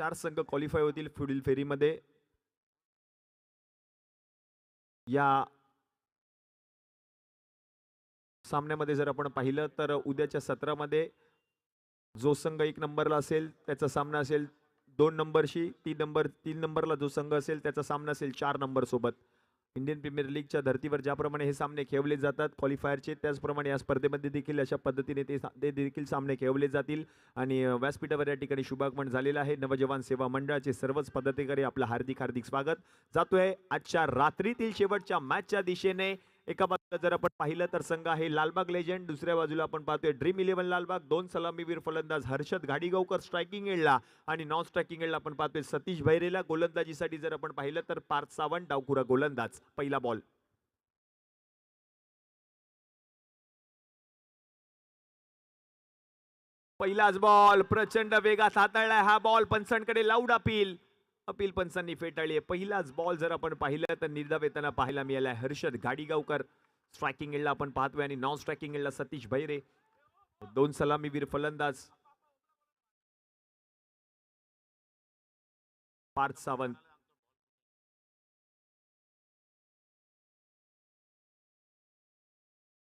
4 संघ क्वालिफाय होतील पुढील फेरीमध्ये. या सामन्यामध्ये जर आपण पाहिलं तर उद्याच्या सत्रामध्ये जो संघ 1 नंबरला असेल त्याचा सामना असेल 2 नंबरशी, 3 नंबरला जो संघ असेल त्याचा सामना असेल 4 नंबर सोबत. इंडियन प्रीमियर लीगच्या धर्तीवर ज्याप्रमाणे हे सामने खेळवले जातात क्वालिफायरचे, त्याचप्रमाणे या स्पर्धेमध्ये देखील अशा पद्धतीने ते देखील सामने खेळवले जातील. आणि व्यासपीठावर या ठिकाणी शुभागमन झालेलं आहे. नवजवान सेवा मंडळाचे सर्वच पदाधिकारी आपलं हार्दिक हार्दिक स्वागत. जातोय आजच्या रात्रीतील शेवटच्या मॅचच्या दिशेने. एका बाजूला जर आपण पाहिलं तर संघ आहे लालबाग लेजंड, दुसऱ्या बाजूला आपण पाहतोय ड्रीम 11 लालबाग. 2 सलामीवीर फलंदाज हर्षद घाडीगावकर स्ट्रायकिंग एंडला आणि नॉन स्ट्रायकिंग एंडला आपण पाहतोय सतीश भैरेला. गोलंदाजीसाठी जर आपण पाहिलं तर पार्थ सावंत डावखुरा गोलंदाज. पहिला बॉल पहिलाच बॉल प्रचंड वेगात हाताळलाय हा बॉल. पंचांकडे लाऊड अपील पंचांनी फेटाळली. पहिलाच बॉल जर आपण पाहिलं तर निर्धाव येताना पाहायला मिळालाय. हर्षद घाडीगावकर स्ट्रायकिंग एंडला आपण पाहतोय आणि नॉन स्ट्रायकिंग एंडला सतीश भैरे. 2 सलामीवीर फलंदाज पार्थ सावंत.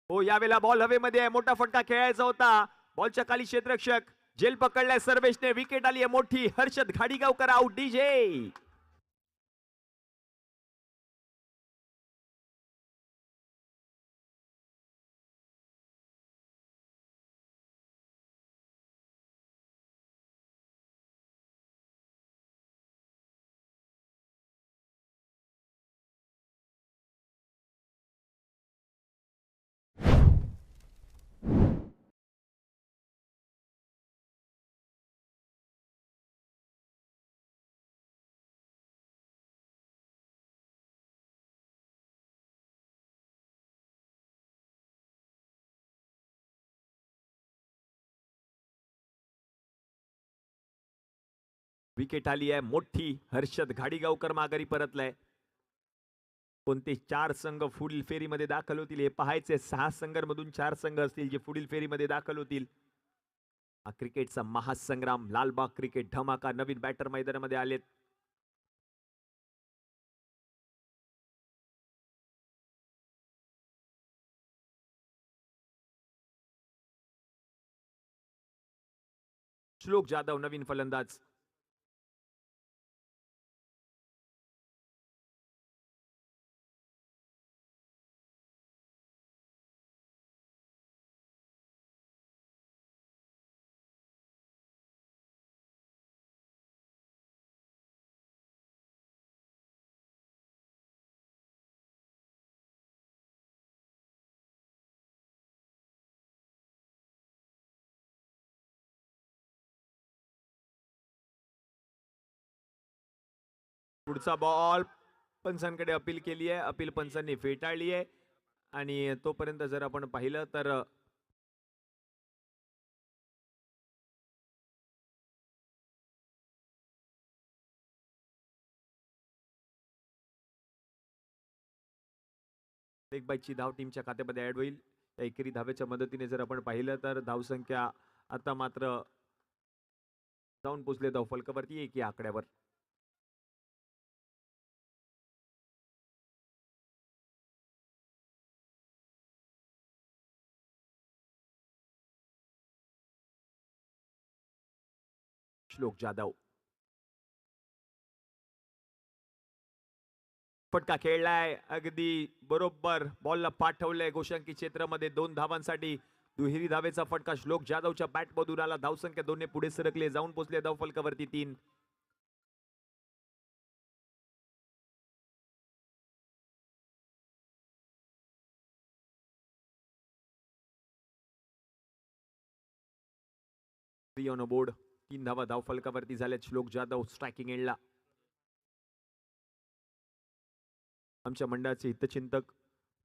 हो, यावेळेला बॉल हवेमध्ये आहे. मोठा फटका खेळायचा होता. बॉलच्या खाली क्षेत्ररक्षक जेल पकडलाय सर्वेशने. विकेट आली आहे मोठी. Harshad Ghadigaonkar out. DJ wicket आली आहे मोठी. हर्षद घाडीगावकर माघारी परतलाय. कोणते 4 संघ पुढील फेरीमध्ये दाखल होतील हे पाहायचे. 6 संघांमधून 4 संघ असतील जे पुढील फेरीमध्ये दाखल होतील. हा क्रिकेटचा महासंग्राम. लालबाग क्रिकेट धमाका. नवीन बॅटर मैदानामध्ये आलेत. श्लोक जाधव नवीन फलंदाज. पुढचा बॉल पंचांकडे अपील केली आहे. अपील पंचांनी फेटाळली आहे. आणि तोपर्यंत जर आपण पाहिलं तर एक बाईची धाव टीमच्या खात्यामध्ये ऍड होईल. एकेरी धावेच्या मदतीने जर आपण पाहिलं तर धावसंख्या आता मात्र जाऊन पोचले धाव फलकावरती 1 या आकड्यावर. श्लोक जाधव फटका खेळलाय अगदी बरोबर. बॉलला पाठवलंय गोशांकी क्षेत्रामध्ये 2 धावांसाठी. दुहेरी धावेचा फटका श्लोक जाधवच्या बॅट मधून आला. धावसंख्या 2 ने पुढे सरकले. जाऊन पोचले धाव फलकावरती 3. On board. 3 धावा धाव फलकावरती झाल्यात. श्लोक जाधव स्ट्रायकिंग एंडला. आमच्या मंडळाचे हितचिंतक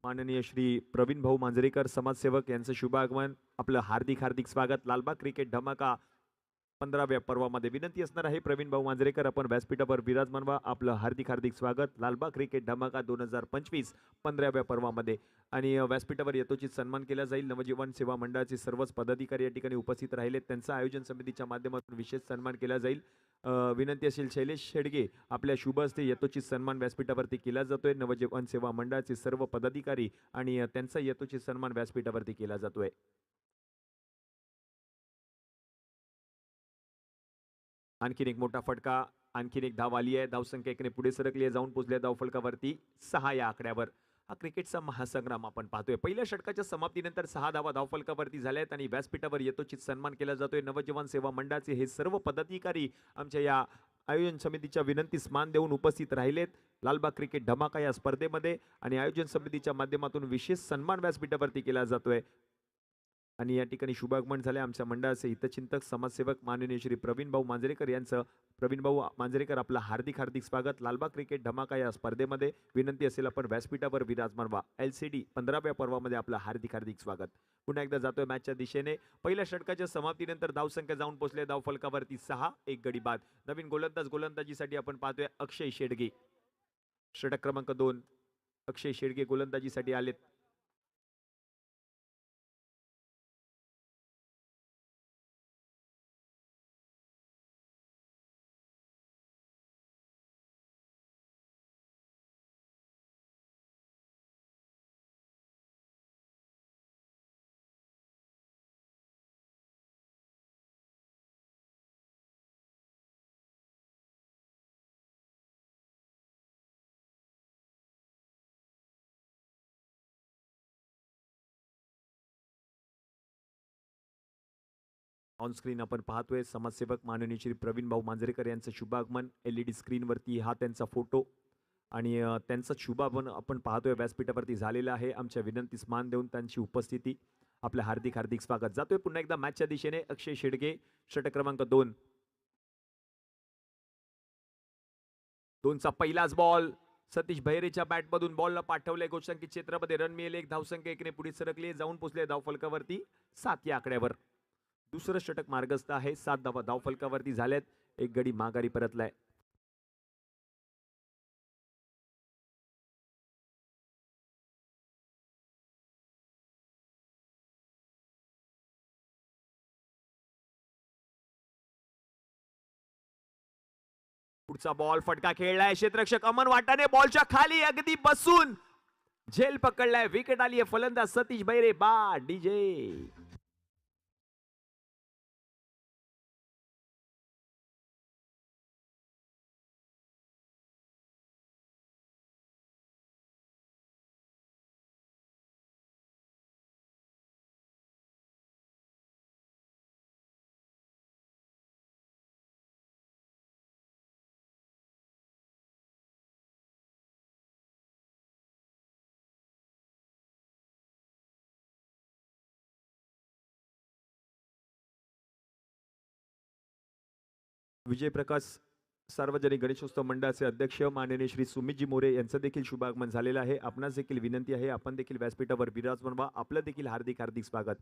माननीय श्री प्रवीण भाऊ मांजरेकर समाजसेवक यांचं शुभ आगमन. आपलं हार्दिक हार्दिक स्वागत. लालबाग क्रिकेट धमाका 15व्या पर्वामध्ये विनंती असणार आहे प्रवीण भाऊ मांजरेकर आपण व्यासपीठावर विराजमान व्हा. आपलं हार्दिक हार्दिक स्वागत. लालबाग क्रिकेट धमाका 2025 15व्या पर्वामध्ये. आणि व्यासपीठावर यथोचित सन्मान केला जाईल. नवजीवन सेवा मंडळाचे सर्वच पदाधिकारी या ठिकाणी उपस्थित राहिले. त्यांचा आयोजन समितीच्या माध्यमातून विशेष सन्मान केला जाईल. विनंती असेल शैलेश शेडगे आपल्या शुभ हस्ते यथोचित सन्मान व्यासपीठावरती केला जातोय. नवजीवन सेवा मंडळाचे सर्व पदाधिकारी आणि त्यांचा यथोचित सन्मान व्यासपीठावरती केला जातोय. आणखीन एक मोठा फटका, आणखीन एक धाव आली आहे. धावसंख्या एकने पुढे सरकली आहे, जाऊन पोहोचली आहे धावफलकावरती 6 या आकड्यावर. हा क्रिकेटचा महासंग्राम आपण पाहतोय. पहिल्या षटकाच्या समाप्तीनंतर 6 धावा धावफलकावरती झाल्या आहेत आणि व्यासपीठावर यथोचित सन्मान केला जातोय. नवजीवन सेवा मंडळाचे हे सर्व पदाधिकारी आमच्या या आयोजन समितीच्या विनंतीस मान देऊन उपस्थित राहिलेत. लालबाग क्रिकेट धमाका या स्पर्धेमध्ये आणि आयोजन समितीच्या माध्यमातून विशेष सन्मान व्यासपीठावरती केला जातोय. आणि या ठिकाणी शुभागमन झाले आमच्या मंडळाचे हितचिंतक समाजसेवक माननीय श्री प्रवीण भाऊ मांजरेकर यांचं. प्रवीण भाऊ मांजरेकर आपलं हार्दिक हार्दिक स्वागत लालबाग क्रिकेट धमाका या स्पर्धेमध्ये. विनंती असेल आपण व्यासपीठावर विराजमान व्हा. LCD 15व्या पर्वामध्ये आपलं हार्दिक हार्दिक स्वागत. पुन्हा एकदा जातोय मॅचच्या दिशेने. पहिल्या षटकाच्या समाप्तीनंतर धावसंख्या जाऊन पोहोचले धावफलकावरती 6, 1 गडी बाद. नवीन गोलंदाजीसाठी आपण पाहतोय अक्षय शेडगे. षटक क्रमांक 2 अक्षय शेडगे गोलंदाजीसाठी आलेत. ऑन स्क्रीन आपण पाहतोय समाजसेवक माननीय श्री प्रवीण भाऊ मांजरेकर यांचं शुभागमन. LED स्क्रीनवरती हा त्यांचा फोटो आणि त्यांचा शुभागमन आपण पाहतोय व्यासपीठावरती झालेला आहे. आमच्या विनंतीस मान देऊन त्यांची उपस्थिती आपलं हार्दिक हार्दिक स्वागत. जातोय पुन्हा एकदा मॅचच्या दिशेने अक्षय शेडगे. षटक क्रमांक 2. 2चा पहिलाच बॉल सतीश भैरेच्या बॅटमधून बॉलला पाठवलंय. गोष्टांकित क्षेत्रामध्ये रन मिळेल. एक धावसंख्या एकने पुढे सरकली, जाऊन पोहोचले धावफलकावरती 7 या आकड्यावर. दुसरं षटक मार्गस्थ आहे. 7 धावा धावफलकावरती झाल्यात. एक गडी माघारी परतलाय. पुढचा बॉल फटका खेळलाय. क्षेत्ररक्षक अमन वाटाने बॉलच्या खाली अगदी बसून झेल पकडलाय. विकेट आली आहे. फलंदाज सतीश भैरे बा DJ. विजय प्रकाश सार्वजनिक गणेशोत्सव मंडळाचे अध्यक्ष माननीय श्री सुमितजी मोरे यांचं देखील शुभागमन झालेलं आहे. आपणास देखील विनंती आहे आपण देखील व्यासपीठावर विराजमान व्हा. आपलं देखील हार्दिक हार्दिक स्वागत.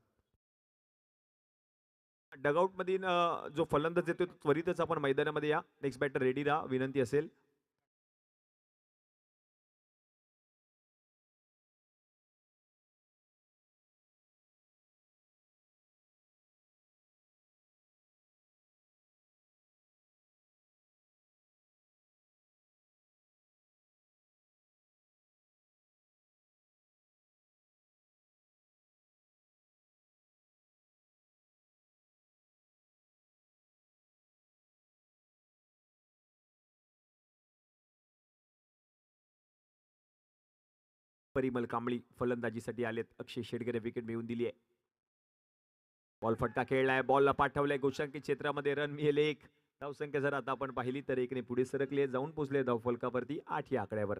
डगआउट मधील जो फलंदाज येतो त्वरितच आपण मैदानामध्ये या. नेक्स्ट बॅटर रेडी राहा. विनंती असेल. परिमल कांबळी फलंदाजीसाठी आलेत. अक्षय शेडगेने विकेट मिळवून दिली आहे. बॉल फटका खेळलाय. बॉलला पाठवलाय. गोशांकित क्षेत्रामध्ये रन मिळेल. एक धावसंख्या जर आता आपण पाहिली तर एकने पुढे सरकले, जाऊन पोहोचले धावफलकावरती 8 या आकड्यावर.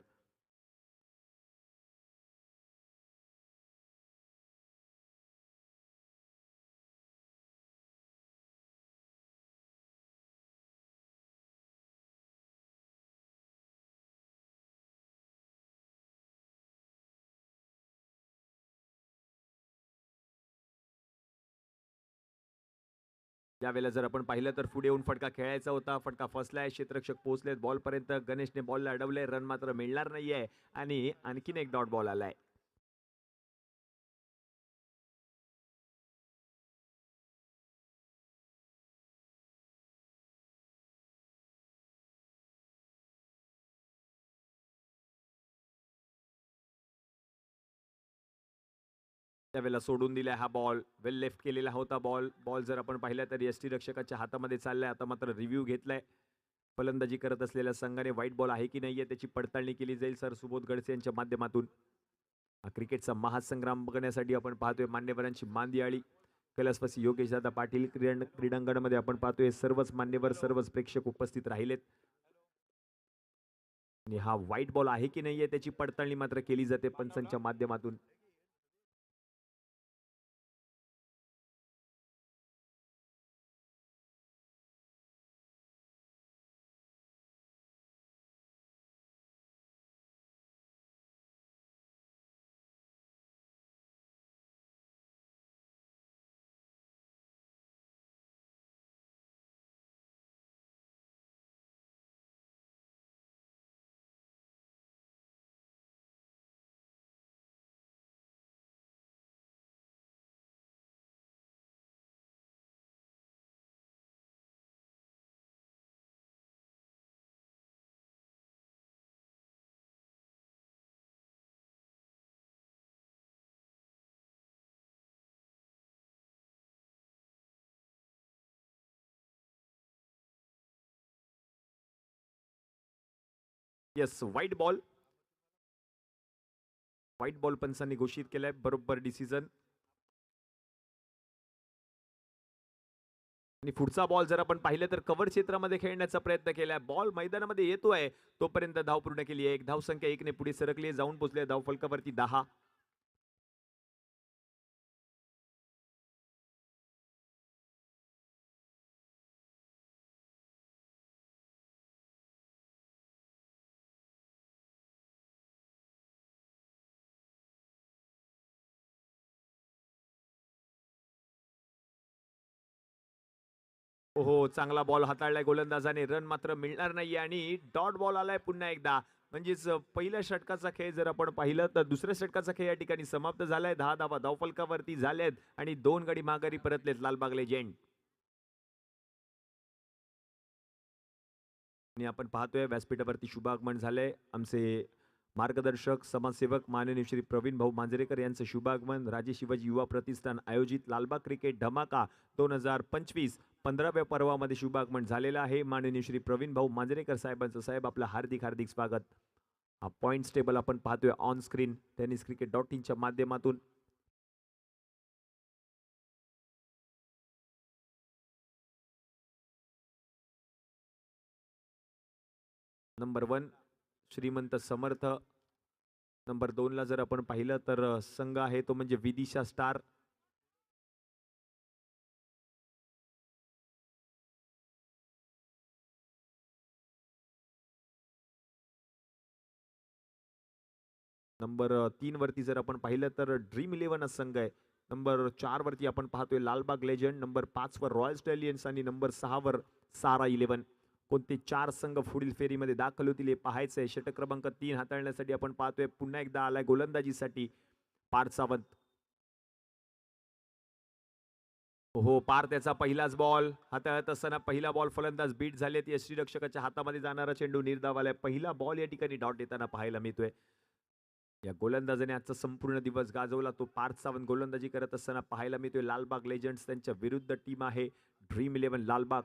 यावेळेला जर आपण पाहिलं तर पुढे येऊन फटका खेळायचा होता. फटका फसलाय. क्षेत्ररक्षक पोहोचलेत बॉल पर्यंत. गणेशने बॉलला अडवलंय. रन मात्र मिळणार नाहीये आणि आणखीन एक डॉट बॉल आलाय. त्यावेळेला सोडून दिलाय हा बॉल. वेल लेफ्ट केलेला होता बॉल. बॉल जर आपण पाहिला तर यष्टीरक्षकाच्या हातामध्ये चाललाय. आता मात्र रिव्ह्यू घेतलाय. फलंदाजी करत असलेल्या संघाने व्हाईट बॉल आहे की नाहीये त्याची पडताळणी केली जाईल सर सुबोध गडसे यांच्या माध्यमातून. हा क्रिकेटचा महासंग्राम बघण्यासाठी आपण पाहतोय मान्यवरांची मांदियाळी. कैलासवासी योगेशदादा पाटील क्रीडांगणामध्ये आपण पाहतोय सर्वच मान्यवर सर्वच प्रेक्षक उपस्थित राहिलेत. आणि हा व्हाईट बॉल आहे की नाहीये त्याची पडताळणी मात्र केली जाते पंचांच्या माध्यमातून. Yes white ball. White ball पंचांनी घोषित केलाय. बरोबर डिसिजन. आणि पुढचा बॉल जर आपण पाहिलं तर कव्हर क्षेत्रामध्ये खेळण्याचा प्रयत्न केलाय. बॉल मैदानामध्ये येतोय तोपर्यंत धाव पूर्ण केली आहे. एक धाव संख्या 1 ने पुढे सरकली जाऊन पोहोचले धाव फलकावरती 10. हो चांगला बॉल हाताळलाय गोलंदाजाने. रन मात्र मिळणार नाही आणि डॉट बॉल आलाय पुन्हा एकदा. म्हणजेच पहिल्या षटकाचा खेळ जर आपण पाहिलं तर दुसऱ्या षटकाचा खेळ या ठिकाणी समाप्त झालाय. 10 धावा धावफलकावरती झाल्यात आणि 2 गडी माघारी परतलेत लालबाग लेजेंड. आणि आपण पाहतोय व्यासपीठावरती शुभागमन झालंय. आमचे मार्गदर्शक समाजसेवक माननीय श्री प्रवीण भाऊ मांजरेकर यांचं शुभागमन. राजे शिवाजी युवा प्रतिष्ठान आयोजित लालबाग क्रिकेट धमाका 2025 15व्या पर्वामध्ये शुभागमन झालेलं आहे. माननीय श्री प्रवीण भाऊ मांजरेकर साहेबांचं साहेब आपलं हार्दिक हार्दिक स्वागत. हा पॉइंट्स टेबल आपण पाहतोय on screen tennis cricket .in च्या माध्यमातून. नंबर 1 श्रीमंत समर्थ. नंबर 2 ला जर आपण पाहिलं तर संघ आहे तो म्हणजे विदिशा स्टार. नंबर 3 वरती जर आपण पाहिलं तर ड्रीम 11 संघ आहे. नंबर 4 वरती आपण पाहतोय लालबाग लेजंड. नंबर 5 वर रॉयल स्टॅलियन्स आणि नंबर 6 वर सारा 11. कोणते 4 संघ पुढील फेरीमध्ये दाखल होतील हे पाहायचंय. षटक क्रमांक 3 हाताळण्यासाठी आपण पाहतोय पुन्हा एकदा आलाय गोलंदाजीसाठी पार्थ सावंत. हो पार त्याचा पहिलाच बॉल हाताळत असताना पहिला बॉल फलंदाज बीट झालेत. यष्टीरक्षकाच्या हातामध्ये जाणारा चेंडू निर्धाव आलाय. पहिला बॉल या ठिकाणी डॉट येताना पाहायला मिळतोय. या गोलंदाजाने आजचा संपूर्ण दिवस गाजवला. तो पार्थ सावंत गोलंदाजी करत असताना पाहायला मिळतोय. लालबाग लेजंड्स त्यांच्या विरुद्ध टीम आहे ड्रीम 11 लालबाग.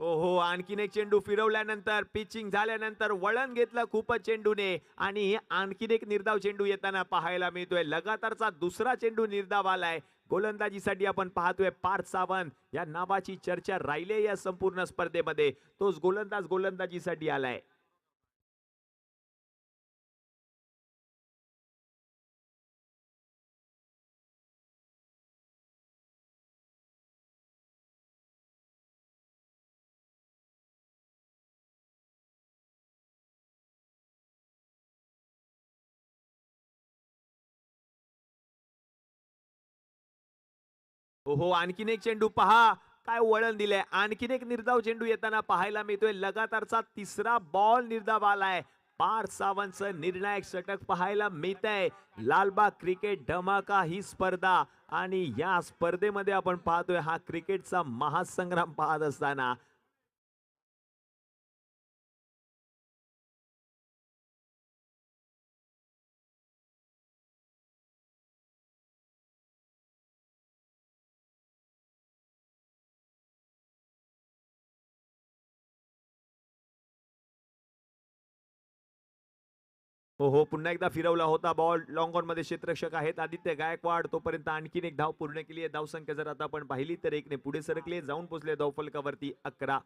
हो आणखीन एक चेंडू फिरवल्यानंतर पिचिंग झाल्यानंतर वळण घेतलं खूपच चेंडूने आणि आणखीन एक निर्धाव चेंडू येताना पाहायला मिळतोय. लगातारचा दुसरा चेंडू निर्धाव आलाय. गोलंदाजीसाठी आपण पाहतोय पार्थ सावंत या नावाची चर्चा राहिली या संपूर्ण स्पर्धेमध्ये. तोच गोलंदाज गोलंदाजीसाठी आलाय. हो आणखीन एक चेंडू पहा काय वळण दिलंय. आणखीन एक निर्धाव चेंडू येताना पाहायला मिळतोय. लगातारचा तिसरा बॉल निर्धाव आलाय. पार्थ सावंतचं निर्णायक षटक पाहायला मिळत आहे. लालबाग क्रिकेट धमाका ही स्पर्धा आणि या स्पर्धेमध्ये आपण पाहतोय हा क्रिकेटचा महासंग्राम पाहत असताना हो पुन्हा एकदा फिरवला होता बॉल. लॉंग ऑन मध्ये क्षेत्ररक्षक आहेत आदित्य गायकवाड. तोपर्यंत आणखीन एक धाव पूर्ण केली आहे. धावसंख्या जर आता आपण पाहिली तर एकने पुढे सरकले, जाऊन पोहोचले धावफलकावरती 11.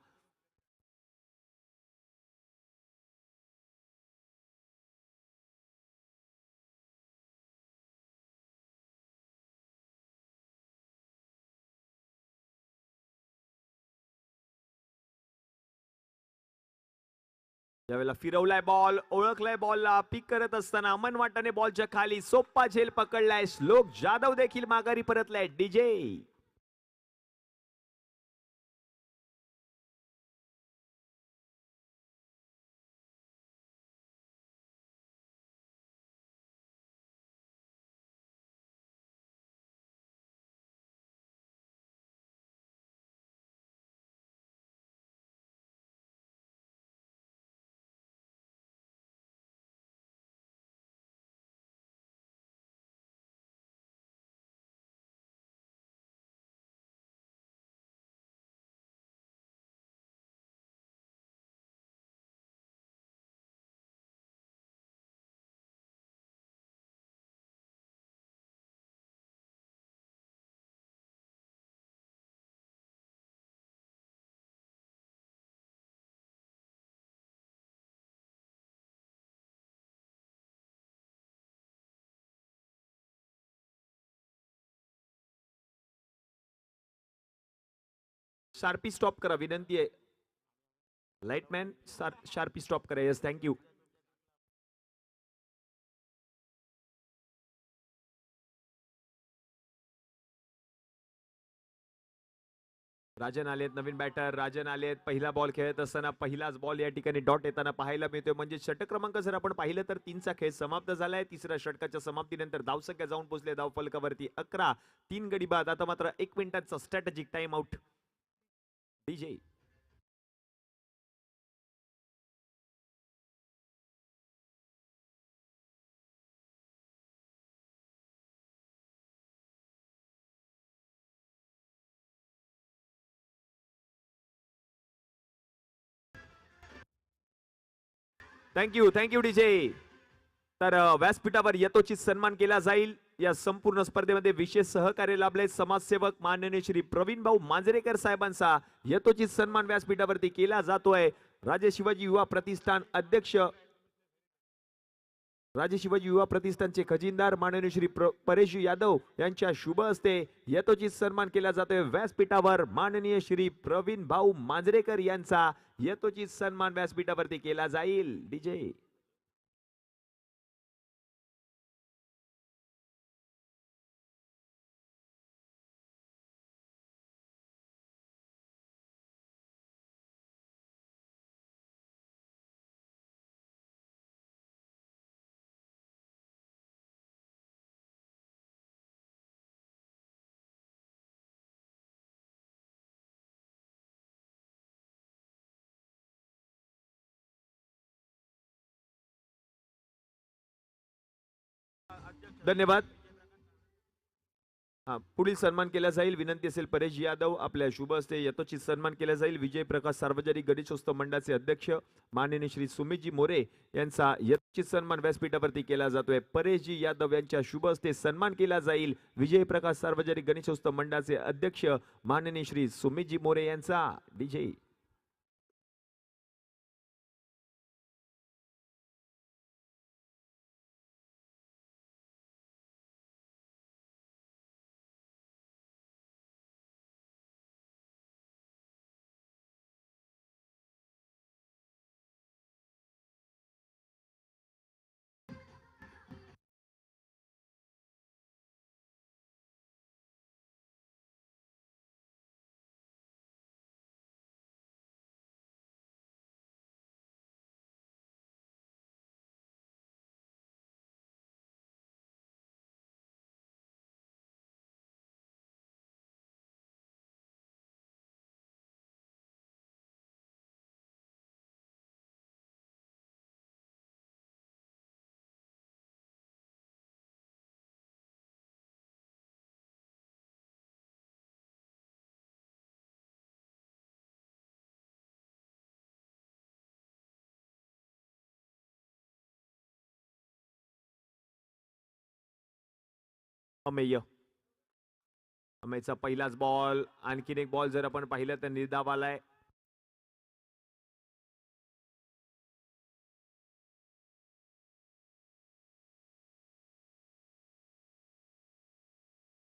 यावेळेला फिरवलाय बॉल, ओळखलाय बॉलला, पिक करत असताना अमन वाटाने बॉलच्या खाली सोप्पा झेल पकडलाय. श्लोक जाधव देखील माघारी परतलाय. डीजे शार्पी स्टॉप करा विनंती आहे. लाईटमॅन शार्पी स्टॉप करा. Yes thank you. राजन आलेत, नवीन बॅटर राजन आलेत. पहिला बॉल खेळत असताना पहिलाच बॉल या ठिकाणी डॉट येताना पाहायला मिळतोय. म्हणजे षटक क्रमांक जर आपण पाहिलं तर 3चा खेळ समाप्त झालाय. तिसऱ्या षटकाच्या समाप्तीनंतर धावसंख्या जाऊन पोहोचले धावफलकावरती 11. 3 गडी बाद. आता मात्र 1 मिनिटाचा strategic time out. DJ thank you DJ. तर व्यासपीठावर यथोचित सन्मान केला जाईल. या संपूर्ण स्पर्धेमध्ये विशेष सहकार्य लाभले समाजसेवक माननीय श्री प्रवीण भाऊ मांजरेकर साहेबांचा यथोचित सन्मान व्यासपीठावरती केला जातोय. राजे शिवाजी युवा प्रतिष्ठान अध्यक्ष, राजे शिवाजी युवा प्रतिष्ठानचे खजिनदार माननीय श्री परेश यादव यांच्या शुभ हस्ते यथोचित सन्मान केला जातोय. व्यासपीठावर माननीय श्री प्रवीण भाऊ मांजरेकर यांचा यथोचित सन्मान व्यासपीठावरती केला जाईल. डीजे धन्यवाद. पुढील सन्मान केला जाईल. विनंती असेल परेश यादव आपल्या शुभ हस्ते यथोचित सन्मान केला जाईल. विजय प्रकाश सार्वजनिक गणेशोत्सव मंडळाचे अध्यक्ष माननीय श्री सुमितजी मोरे यांचा यथोचित सन्मान व्यासपीठावरती केला जातोय. परेशजी यादव यांच्या शुभ हस्ते सन्मान केला जाईल. विजय प्रकाश सार्वजनिक गणेशोत्सव मंडळाचे अध्यक्ष माननीय श्री सुमितजी मोरे यांचा. डीजे अमेय. अमेयचा पहिलाच बॉल. आणखीन एक बॉल जर आपण पाहिलं तर निर्धाव आलाय.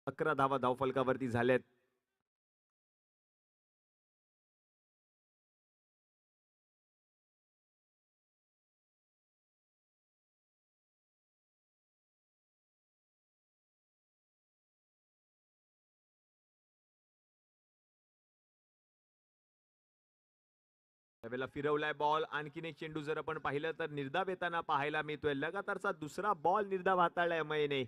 अकरा धावा धावफलकावरती झाल्यात. त्यावेळेला फिरवलाय बॉल. आणखीन एक चेंडू जर आपण पाहिलं तर निर्धाव येताना पाहायला मिळतोय. लगातारचा दुसरा बॉल निर्धाव हाताळलाय अमेयने.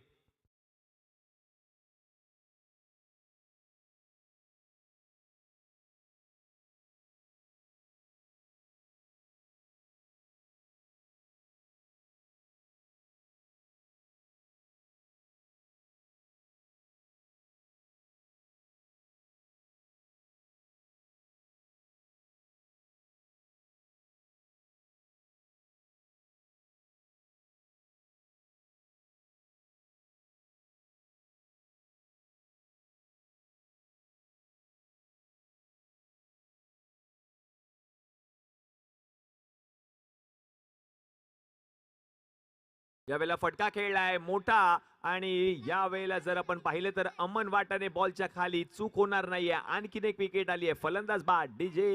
यावेळेला फटका खेळलाय मोठा. आणि यावेळेला जर आपण पाहिलं तर अमन वाटाने बॉलच्या खाली चूक होणार नाहीये. आणखीन एक विकेट आली आहे. फलंदाज बाद डीजे.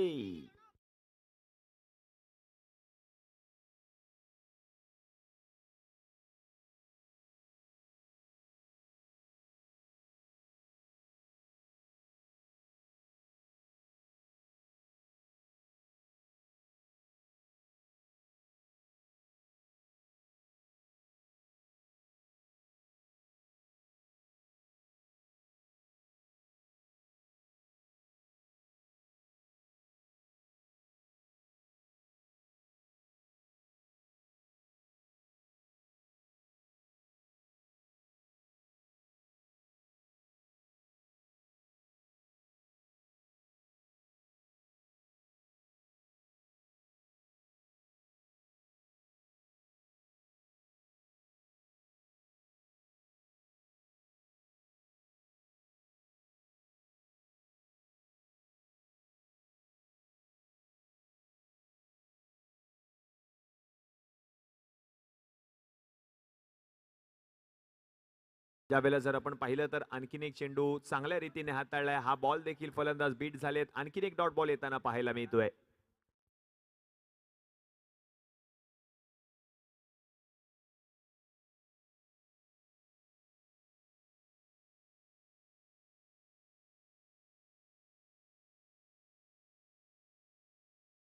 ज्यावेळेला जर आपण पाहिलं तर आणखीन एक चेंडू चांगल्या रीतीने हाताळलाय. हा बॉल देखील फलंदाज बीट झालेत. आणखीन एक डॉट बॉल येताना पाहायला मिळतोय.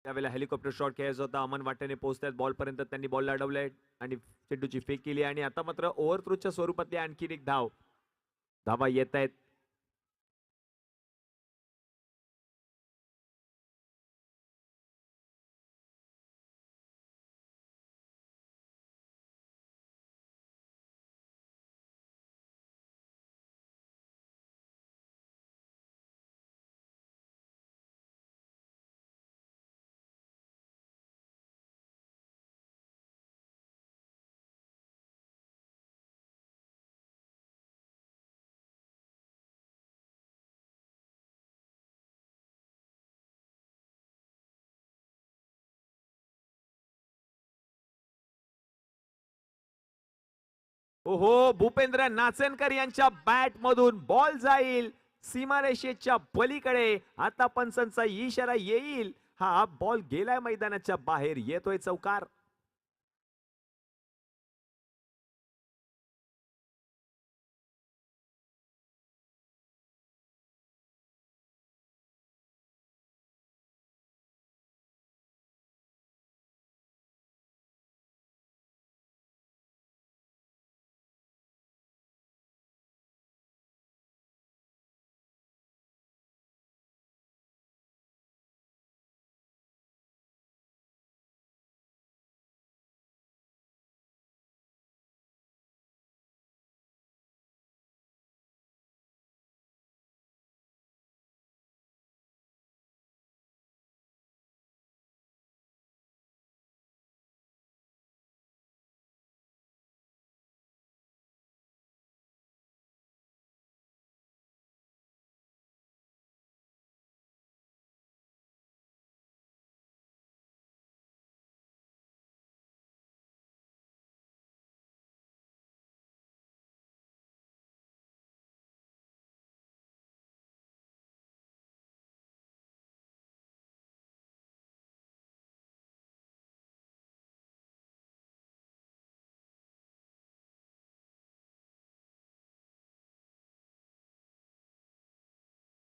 त्यावेळेला हेलिकॉप्टर शॉट खेळायचा होता. अमन वाटेने पोहोचतात बॉल पर्यंत. त्यांनी बॉल अडवलाय आणि चेंडूची फेक केली. आणि आता मात्र ओव्हरथ्रोच्या स्वरूपातली आणखीन एक धाव. धावा येत आहेत. ओहो, भूपेंद्र नाचनकर यांच्या बॅट मधून बॉल जाईल सीमारेषेच्या पलीकडे. आता पंचांचा इशारा येईल. हा बॉल गेलाय मैदानाच्या बाहेर. येतोय चौकार.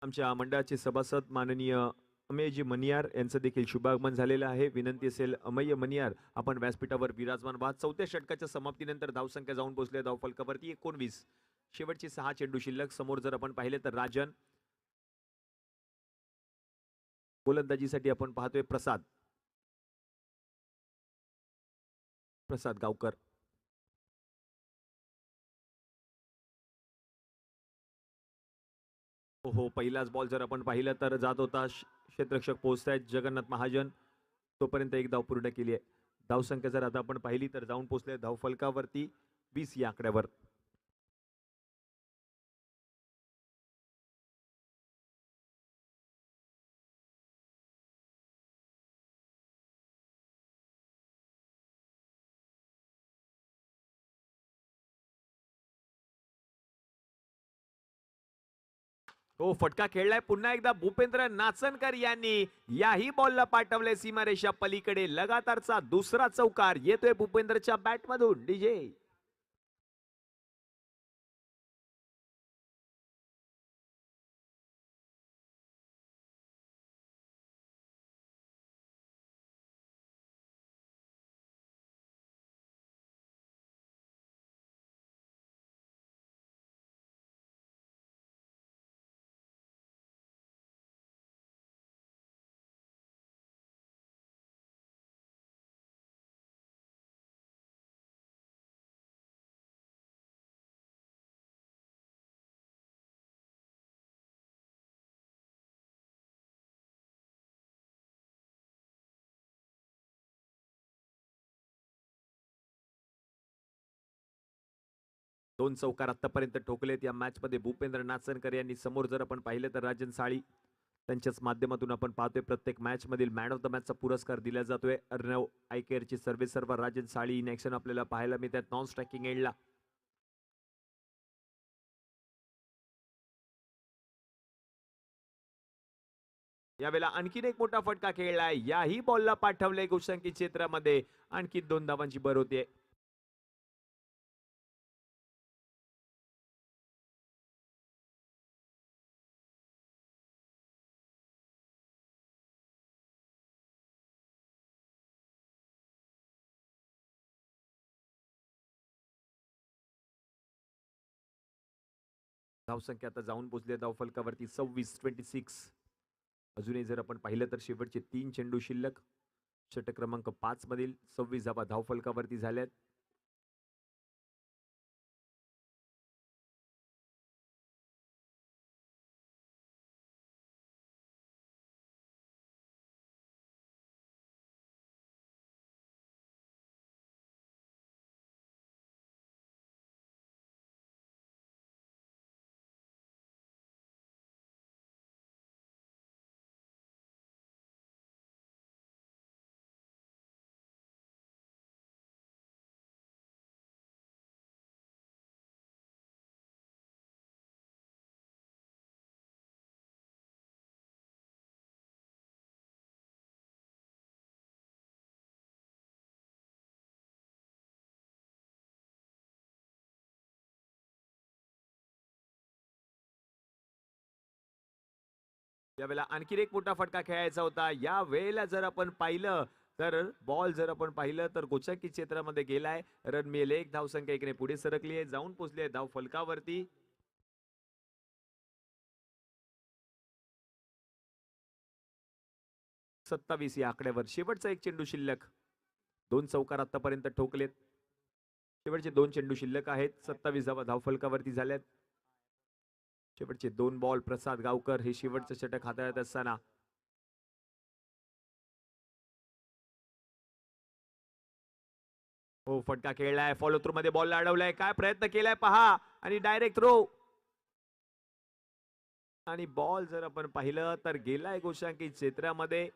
आमच्या मंडळाचे सभासद माननीय अमेयजी मनियार यांचं देखील शुभागमन झालेलं आहे. विनंती असेल अमेय मनियार आपण व्यासपीठावर विराजमान व्हा. चौथ्या षटकाच्या समाप्तीनंतर धावसंख्या जाऊन पोहोचल्या धावफलकावरती 19. शेवटचे 6 चेंडू शिल्लक. समोर जर आपण पाहिले तर राजन, गोलंदाजीसाठी आपण पाहतोय प्रसाद गावकर. हो, पहिलाच बॉल जर आपण पाहिलं तर जात होता. क्षेत्ररक्षक पोहोचतायत जगन्नाथ महाजन. तोपर्यंत एक धाव पूर्ण केली आहे. धावसंख्या जर आता आपण पाहिली तर जाऊन पोहोचले धावफलकावरती 20 या आकड्यावर. हो, फटका खेळलाय पुन्हा एकदा भूपेंद्र नाचनकर यांनी. याही बॉलला पाठवले सीमारेषा पलीकडे. लगातारचा दुसरा चौकार येतोय भूपेंद्रच्या बॅटमधून. डीजे दोन चौकार आतापर्यंत ठोकलेत या मॅच मध्ये भूपेंद्र नाचनकर यांनी. समोर जर आपण पाहिलं तर राजन साळी त्यांच्याच माध्यमातून आपण पाहतोय प्रत्येक मॅच मधील मॅन ऑफ द मॅचचा पुरस्कार दिला जातोय. अर्णव आयकेअरची सर्वे सर्व राजन साळी इन ऍक्शन आपल्याला पाहायला मिळतात नॉन स्ट्रायकिंग एंडला. यावेळेला आणखीन एक मोठा फटका खेळलाय. याही बॉलला पाठवलंय गोसंकी क्षेत्रामध्ये. आणखी 2 धावांची भर होते. धावसंख्या आता जाऊन पोहोचली धावफलकावरती 26. अजूनही जर आपण पाहिलं तर शेवटचे 3 चेंडू शिल्लक. षटक क्रमांक 5 मधील 26 धावा धावफलकावरती झाल्यात. यावेळेला आणखीन एक मोठा फटका खेळायचा होता. या वेळेला जर आपण पाहिलं तर बॉल जर आपण पाहिलं तर गोचाकी क्षेत्रामध्ये गेलाय. रन मिळेल एक. धावसंख्या इकडे पुढे सरकली आहे. जाऊन पोहोचली आहे धाव फलकावरती 27 या आकड्यावर. शेवटचा एक चेंडू शिल्लक. 2 चौकार आतापर्यंत ठोकलेत. शेवटचे 2 चेंडू शिल्लक आहेत. 27 धावा धावफलकावरती झाल्यात. शेवटचे 2 बॉल. प्रसाद गावकर हे शेवटचं षटक हाताळत असताना हो, फटका खेळलाय. फॉलो थ्रू मध्ये बॉल अडवलाय. काय प्रयत्न केलाय पहा आणि डायरेक्ट थ्रो. आणि बॉल जर आपण पाहिलं तर गेलाय गोशांकी क्षेत्रामध्ये.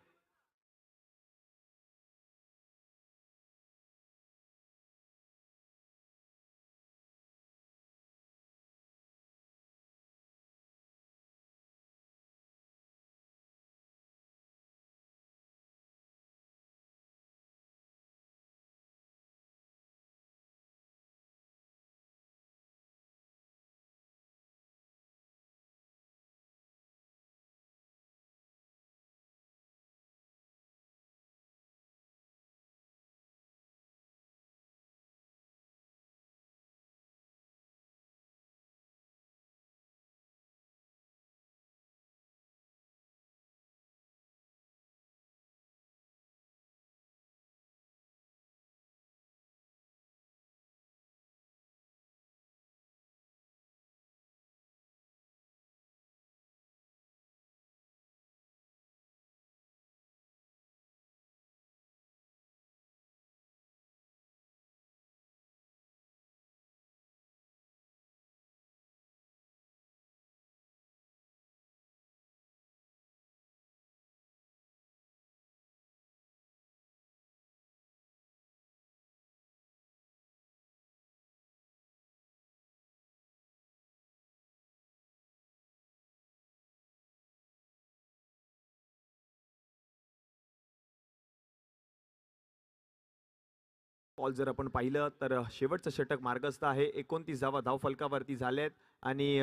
बॉल जर आपण पाहिलं तर शेवटचं षटक मार्गस्थ आहे. 29 धावा धावफलकावरती झाल्यात आणि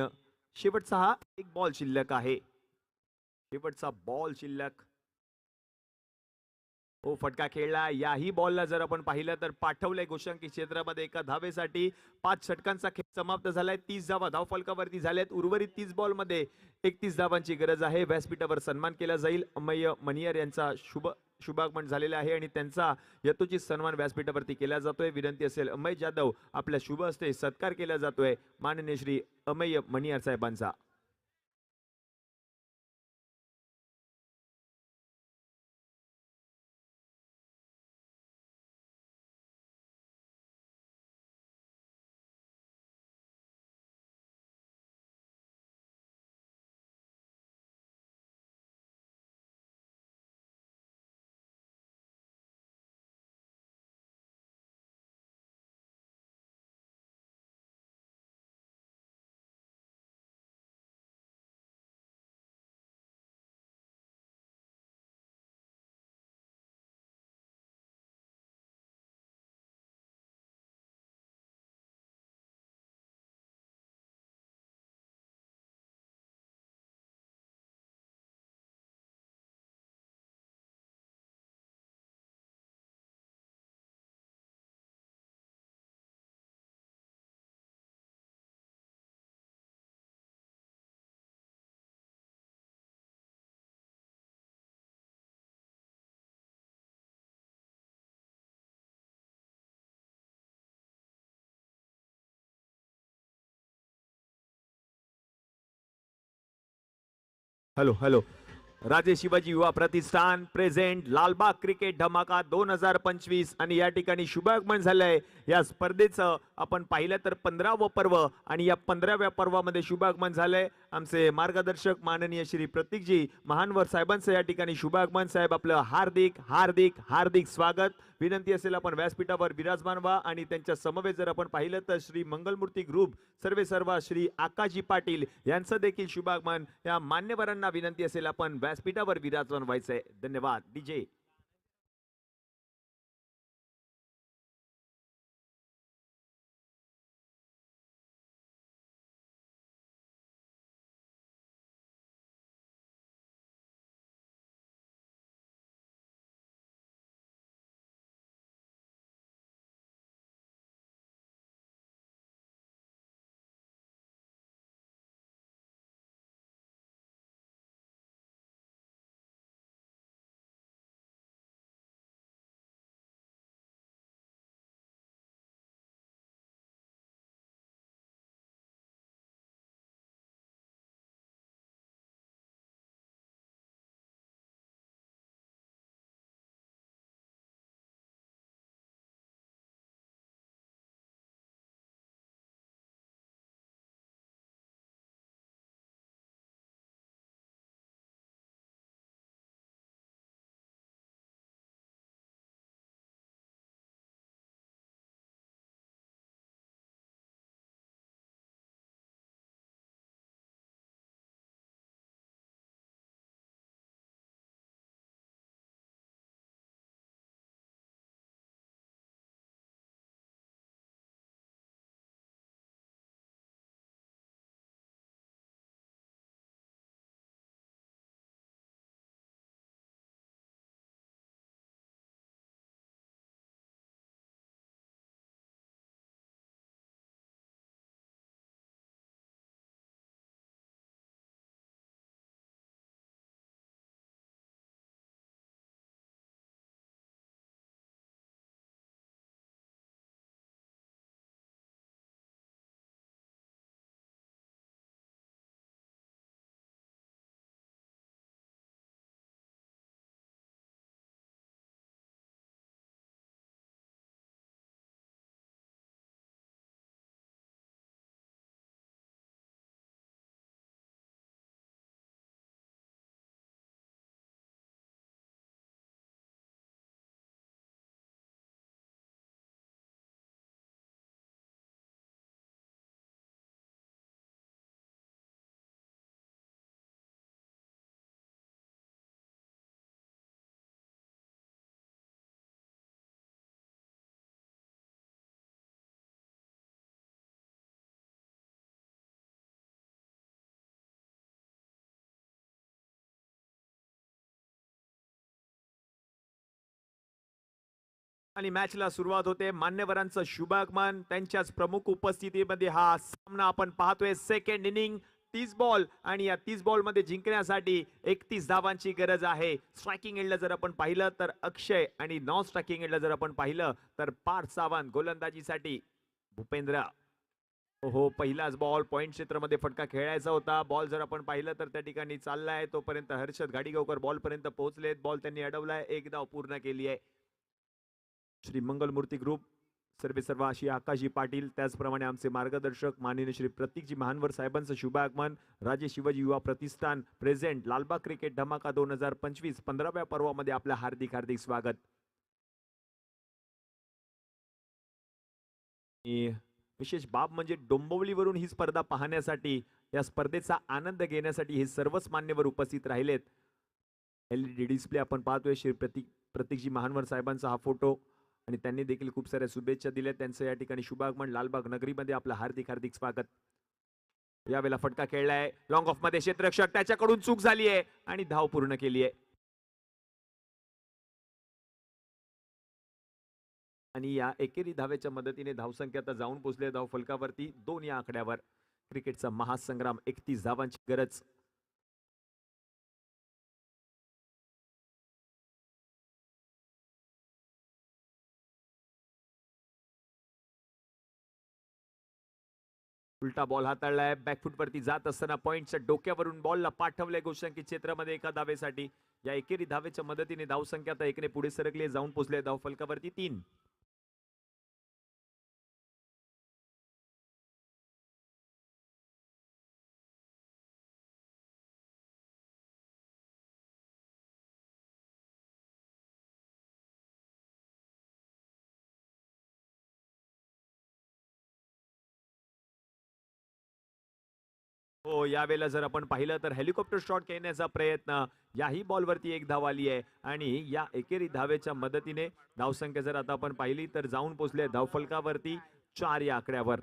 शेवटचा हा एक बॉल शिल्लक आहे. शेवटचा बॉल शिल्लक. हो, फटका खेळला. याही बॉलला जर आपण पाहिलं तर पाठवलंय गोशांकी क्षेत्रामध्ये एका धावेसाठी. 5 षटकांचा खेळ समाप्त झालाय. 30 धावा धावफलकावरती झाल्यात. उर्वरित 30 बॉलमध्ये 31 धावांची गरज आहे. व्यासपीठावर सन्मान केला जाईल. अमेय मणियर यांचा शुभागमन झालेला आहे आणि त्यांचा यथोचित सन्मान व्यासपीठावरती केला जातोय. विनंती असेल अमेय जाधव आपल्या शुभ हस्ते सत्कार केला जातोय माननीय श्री अमेय मणियर साहेबांचा. Hello hello. राजे शिवाजी युवा प्रतिष्ठान प्रेझेंट लालबाग क्रिकेट धमाका 2025 आणि या ठिकाणी शुभागमन झालंय. या स्पर्धेचं आपण पाहिलं तर 15वं पर्व आणि या 15व्या पर्वामध्ये शुभागमन झालंय. आमचे मार्गदर्शक माननीय श्री प्रतीकजी महानवर साहेबांचं या ठिकाणी शुभागमन. साहेब आपलं हार्दिक हार्दिक हार्दिक स्वागत. विनंती असेल आपण व्यासपीठावर विराजमान व्हा आणि त्यांच्या समवेत जर आपण पाहिलं तर श्री मंगलमूर्ती ग्रुप सर्व श्री आकाजी पाटील यांचं देखील शुभागमन. या मान्यवरांना विनंती असेल आपण व्यासपीठावर विराजमान व्हायचंय. धन्यवाद. डीजे. आणि मॅचला सुरुवात होते. मान्यवरांचं शुभागमन त्यांच्याच प्रमुख उपस्थितीमध्ये हा सामना आपण पाहतोय. सेकंड इनिंग 30 बॉल आणि या 30 बॉल मध्ये जिंकण्यासाठी 31 धावांची गरज आहे. स्ट्रायकिंग एंडला जर आपण पाहिलं तर अक्षय आणि नॉन स्ट्रायकिंग एंडला जर आपण पाहिलं तर पार्थ सावंत. गोलंदाजीसाठी भूपेंद्र. हो, पहिलाच बॉल पॉइंट क्षेत्रामध्ये फटका खेळायचा होता. बॉल जर आपण पाहिलं तर त्या ठिकाणी चाललाय तोपर्यंत हर्षद गाडीगावकर बॉल पर्यंत पोहोचलेत. बॉल त्यांनी अडवलाय. एक धाव पूर्ण केली आहे. श्री मंगलमूर्ती ग्रुप सर्वे सर्वा श्री आकाशजी पाटील, त्याचप्रमाणे आमचे मार्गदर्शक माननीय श्री प्रतीकजी महानवर साहेबांचं शुभागमन. राजे शिवाजी युवा प्रतिष्ठान प्रेझेंट लालबाग क्रिकेट धमाका 2025 15व्या पर्वामध्ये आपलं हार्दिक हार्दिक स्वागत. विशेष बाब म्हणजे डोंबिवलीवरून ही स्पर्धा पाहण्यासाठी, या स्पर्धेचा आनंद घेण्यासाठी हे सर्वच मान्यवर उपस्थित राहिलेत. एलईडी डिस्प्ले आपण पाहतोय. श्री प्रतीकजी महानवर साहेबांचा हा फोटो आणि त्यांनी देखील खूप साऱ्या शुभेच्छा दिल्या. त्यांचं या ठिकाणी शुभागमन लालबाग नगरीमध्ये आपलं हार्दिक हार्दिक स्वागत. यावेळेला फटका खेळलाय लॉंग ऑफ मध्ये. क्षेत्ररक्षक त्याच्याकडून चूक झाली आहे आणि धाव पूर्ण केली आहे. आणि या एकेरी धावेच्या मदतीने धावसंख्या आता जाऊन पोहोचले धाव फलकावरती 2 या आकड्यावर. क्रिकेटचा महासंग्राम 31 धावांची गरज. उलटा बॉल हाताळलाय. बॅकफुट वरती जात असताना पॉइंटच्या डोक्यावरून बॉलला पाठवलंय गोषंकित क्षेत्रामध्ये एका धावेसाठी. या एकेरी धावेच्या मदतीने धावसंख्या आता एकने पुढे सरकली, जाऊन पोहोचले धाव फलकावरती 3. हो, यावेळेला जर आपण पाहिलं तर हेलिकॉप्टर शॉट खेळण्याचा प्रयत्न. याही बॉलवरती एक धाव आली आहे आणि या एकेरी धावेच्या मदतीने धावसंख्या जर आता आपण पाहिली तर जाऊन पोहोचले धावफलकावरती 4 या आकड्यावर.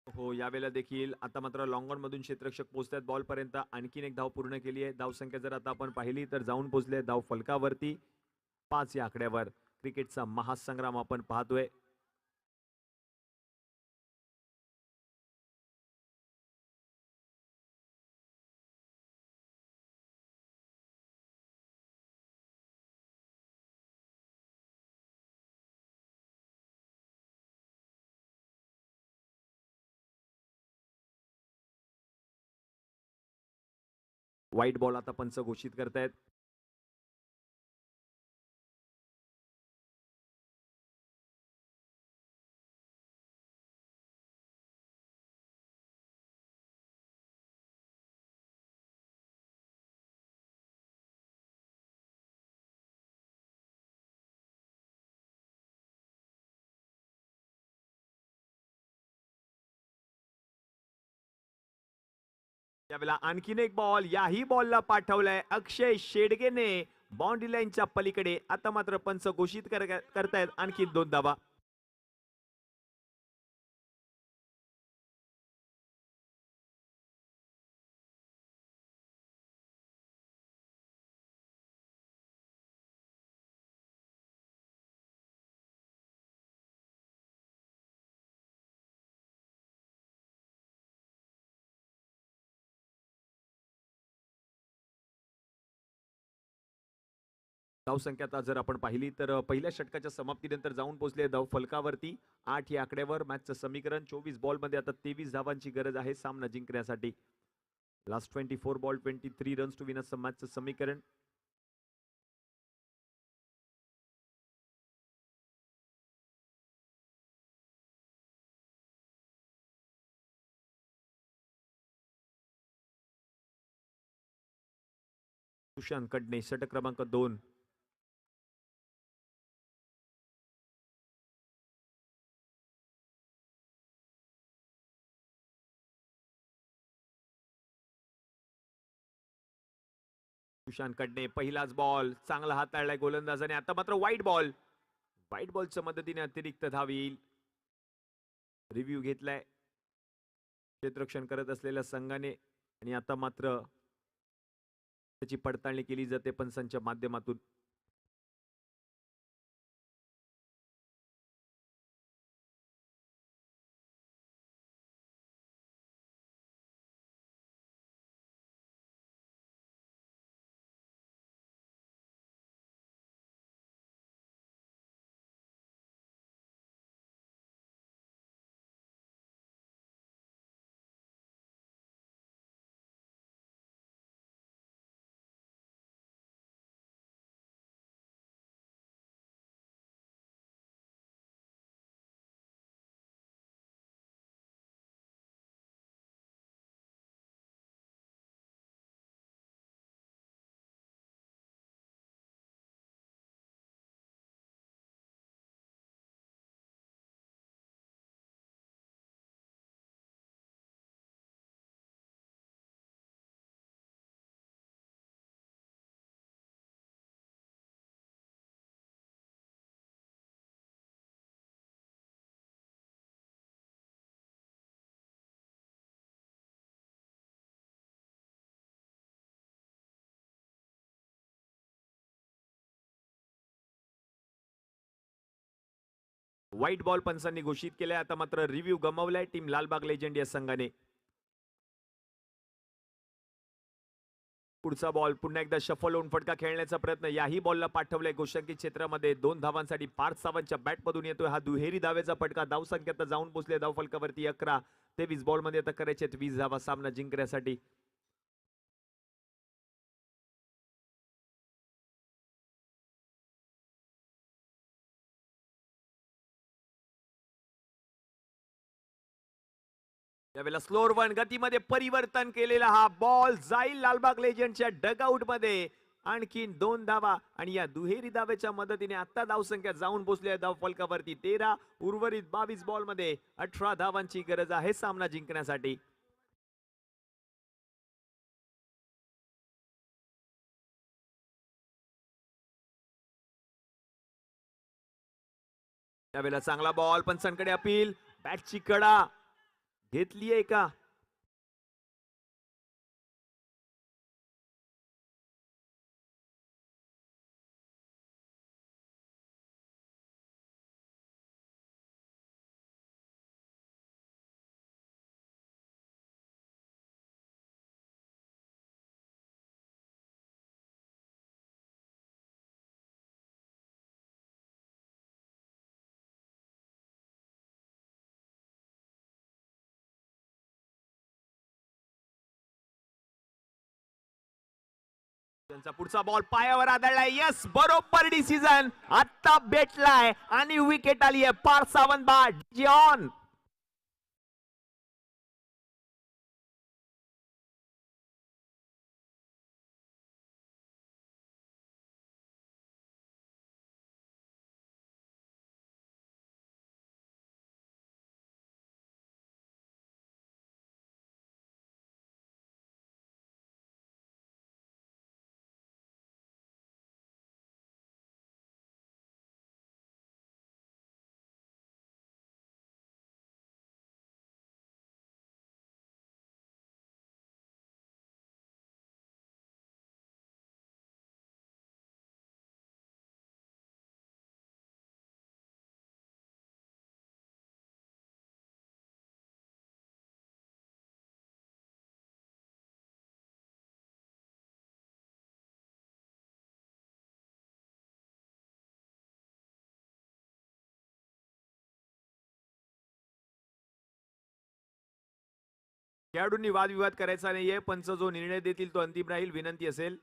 हो, यावेळेला देखील आता मात्र लॉंग ऑन मधून क्षेत्ररक्षक पोहोचतात बॉल पर्यंत. आणखीन एक धाव पूर्ण केली आहे. धावसंख्या जर आता आपण पाहिली तर जाऊन पोहोचले धाव फलकावरती 5 या आकड्यावर. क्रिकेटचा महासंग्राम आपण पाहतोय. व्हाईट बॉल आता पंच घोषित करतायत. यावेळेला आणखीन एक बॉल, याही बॉलला पाठवलाय अक्षय शेडगेने बाउंड्री लाईनच्या पलीकडे. आता मात्र पंच घोषित करतायत आणखी 2 धावा. धावसंख्या आता जर आपण पाहिली तर पहिल्या षटकाच्या समाप्तीनंतर जाऊन पोहोचले धाव फलकावरती 8 या आकड्यावर. मॅचचं समीकरण 24 बॉल मध्ये आता 23 धावांची गरज आहे सामना जिंकण्यासाठी. Last 24 ball 23 runs to win असं मॅचचं समीकरण. सुशांत कडणे षटक क्रमांक 2. सुशांत कडणे पहिलाच बॉल चांगला हाताळलाय गोलंदाजाने. आता मात्र वाईट बॉलच्या मदतीने अतिरिक्त धाव येईल. रिव्ह्यू घेतलाय क्षेत्ररक्षण करत असलेल्या संघाने आणि आता मात्र त्याची पडताळणी केली जाते पंचांच्या माध्यमातून. वाईट बॉल पंचांनी घोषित केलाय. आता मात्र रिव्ह्यू गमावलाय टीम लालबाग लेजंड या संघाने. पुढचा बॉल पुन्हा एकदा शफल होऊन फटका खेळण्याचा प्रयत्न. याही बॉलला पाठवलाय गोषंकी क्षेत्रामध्ये. 2 धावांसाठी पार्थ सावंतच्या बॅटमधून येतोय हा दुहेरी धावेचा फटका. धावसंख्या आता जाऊन पोहोचले धावफलकावरती 11. 23 बॉल मध्ये आता करायचे 20 धावा सामना जिंकण्यासाठी. यावेळेला स्लोअर वन गतीमध्ये परिवर्तन केलेला हा बॉल जाईल लालबाग लेजंडच्या डगआउट मध्ये. आणखीन 2 धावा आणि या दुहेरी धावेच्या मदतीने आता धावसंख्या जाऊन पोहोचली आहे धावफलकावरती 13. उर्वरित 22 बॉल मध्ये 18 धावांची गरज आहे सामना जिंकण्यासाठी. यावेळेला चांगला बॉल पंचांकडे अपील. बॅटची कडा घेतलीये का? त्यांचा पुढचा बॉल पायावर आदळलाय. यस, बरोबर डिसिजन आता भेटलाय आणि विकेट आली आहे. पार्थ सावंत बाद जॉन. खेळाडूंनी वादविवाद करायचा नाहीये. पंच जो निर्णय देतील तो अंतिम राहील. विनंती असेल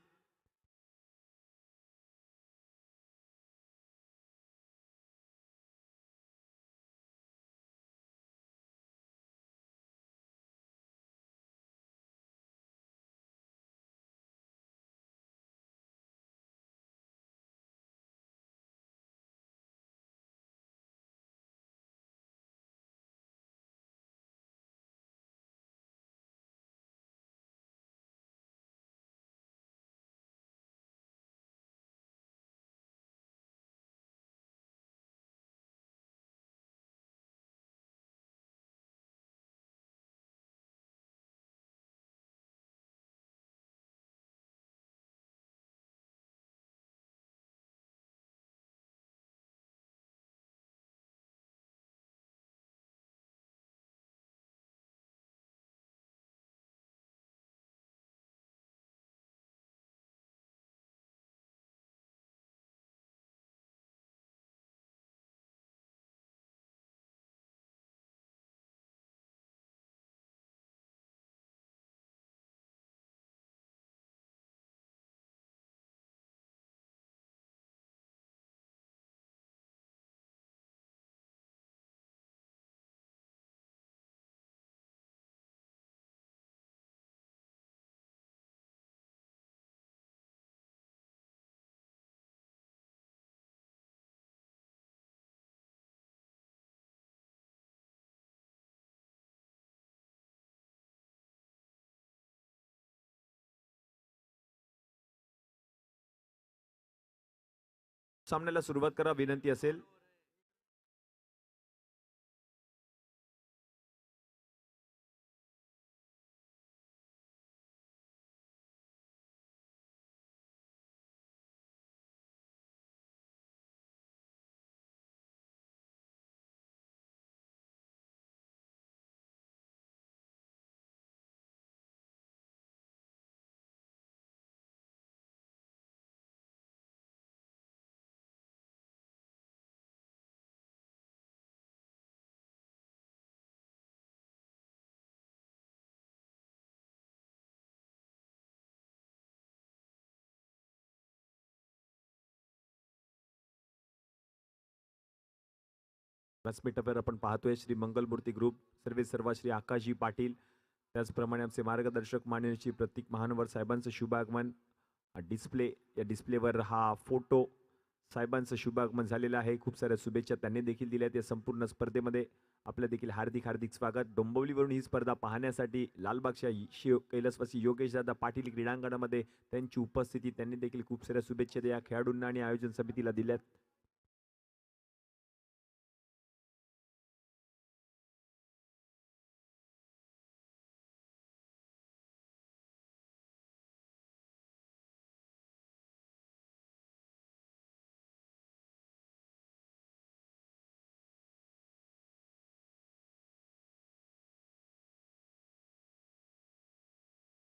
सामन्याला सुरुवात करा विनंती असेल. व्यासपीठावर आपण पाहतोय श्री मंगलमूर्ती ग्रुप सर्वे सर्वा श्री आकाशजी पाटील, त्याचप्रमाणे आमचे मार्गदर्शक माननीय श्री प्रतीक महानवर साहेबांचं शुभागमन. डिस्प्ले या डिस्प्लेवर हा फोटो साहेबांचं शुभागमन झालेलं आहे. खूप साऱ्या शुभेच्छा त्यांनी देखील दिल्या. त्या संपूर्ण स्पर्धेमध्ये आपलं देखील हार्दिक हार्दिक स्वागत. डोंबिवलीवरून ही स्पर्धा पाहण्यासाठी लालबागच्या कैलासवासी योगेश दादा पाटील क्रीडांगणामध्ये त्यांची उपस्थिती, त्यांनी देखील खूप साऱ्या शुभेच्छा या खेळाडूंना आणि आयोजन समितीला दिल्यात.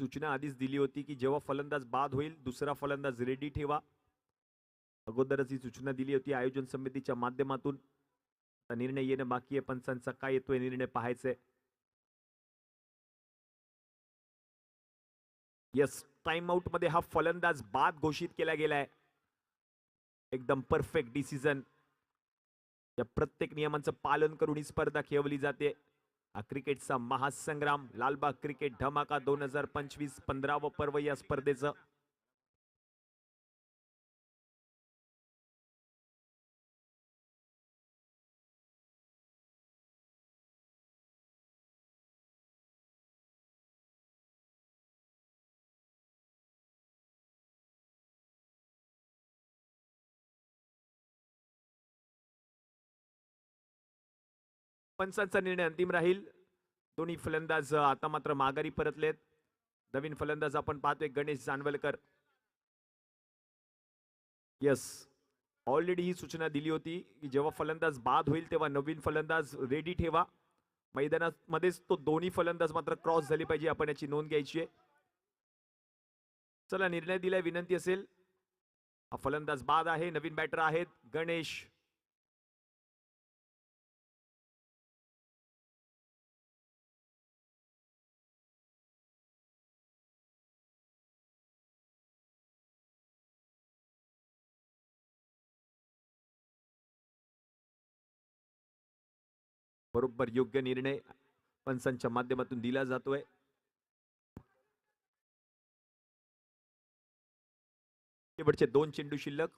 सूचना आधीच दिली होती की जेव्हा फलंदाज बाद होईल दुसरा फलंदाज रेडी ठेवा. अगोदरच ही सूचना दिली होती आयोजन समितीच्या माध्यमातून. निर्णय येणं बाकी आहे. पंचांचा काय येतोय निर्णय पाहायचंय. यस, टाइम आउट मध्ये हा फलंदाज बाद घोषित केला गेलाय. एकदम परफेक्ट डिसिजन. या प्रत्येक नियमांचं पालन करून ही स्पर्धा खेळवली जाते. क्रिकेटचा महासंग्राम लालबाग क्रिकेट धमाका 2025 15व पर्व या स्पर्धेचं. पंचांचा निर्णय अंतिम राहील. दोन्ही फलंदाज आता मात्र माघारी परतलेत. नवीन फलंदाज आपण पाहतोय गणेश जानवलकर. यस, ऑलरेडी ही सूचना दिली होती की जेव्हा फलंदाज बाद होईल तेव्हा नवीन फलंदाज रेडी ठेवा. मैदानामध्येच तो दोन्ही फलंदाज मात्र क्रॉस झाली पाहिजे, आपण याची नोंद घ्यायची आहे. चला, निर्णय दिलाय. विनंती असेल. हा फलंदाज बाद आहे. नवीन बॅटर आहेत गणेश. बरोबर योग्य निर्णय पंचांच्या माध्यमातून दिला जातोय. शेवटचे 2 चेंडू शिल्लक.